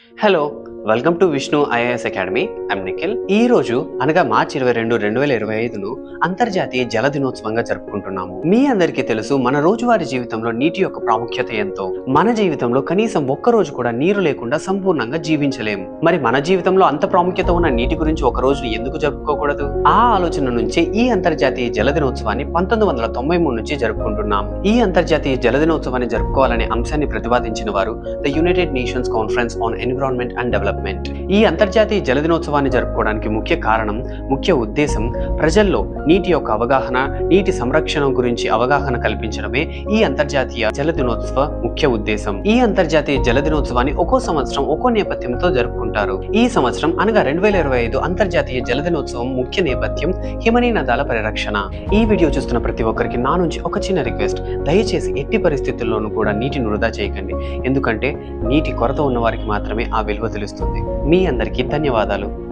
Hello, welcome to Vishnu IAS academy. I'm Nikhil. ఈ రోజు అనగా మార్చి 22, 2025ను అంతర్జాతీయ జల దినోత్సవంగా జరుపుకుంటున్నాము. మీ అందరికీ తెలుసు, మన రోజువారీ జీవితంలో నీటి యొక్క ప్రాముఖ్యత ఎంతో. మన జీవితంలో కనీసం ఒక్క రోజు కూడా నీరు లేకుండా సంపూర్ణంగా జీవించలేము. మరి మన జీవితంలో అంత ప్రాముఖ్యత ఉన్న నీటి గురించి ఒక రోజు ఎందుకు జరుపుకోకూడదు? ఆ ఆలోచన నుంచే ఈ అంతర్జాతీయ జల దినోత్సవాన్ని 1993 నుంచి జరుపుకుంటున్నాం. ఈ అంతర్జాతీయ జల దినోత్సవాన్ని జరుపుకోవాలనే అంశాన్ని ప్రతిపాదించిన వారు the United nations conference on environment and development. ఈ అంతర్జాతీయ జల దినోత్సవాన్ని జరుపుకోవడానికి ముఖ్య కారణం, ముఖ్య ఉద్దేశం ప్రజల్లో నీటి యొక్క అవగాహన, నీటి సంరక్షణ గురించి అవగాహన కల్పించడమే ఈ అంతర్జాతీయ జల దినోత్సవ ముఖ్య ఉద్దేశం. ఈ అంతర్జాతీయ జల దినోత్సవాన్ని ఒక్కో సంవత్సరం ఒక్కో నేపథ్యంతో జరుపుకుంటారు. ఈ సంవత్సరం అనగా 2025 అంతర్జాతీయ జల దినోత్సవం ముఖ్య నేపథ్యం హిమనీ నదాల పరిరక్షణ. ఈ వీడియో చూస్తున్న ప్రతి ఒక్కరికి నా నుంచి ఒక చిన్న రిక్వెస్ట్, దయచేసి ఎట్టి పరిస్థితుల్లోనూ కూడా నీటిని వృధా చేయకండి. ఎందుకంటే నీటి కొరత ఉన్న వారికి మాత్రమే ఆ విలువ తెలుస్తుంది. మీ అందరికీ ధన్యవాదాలు.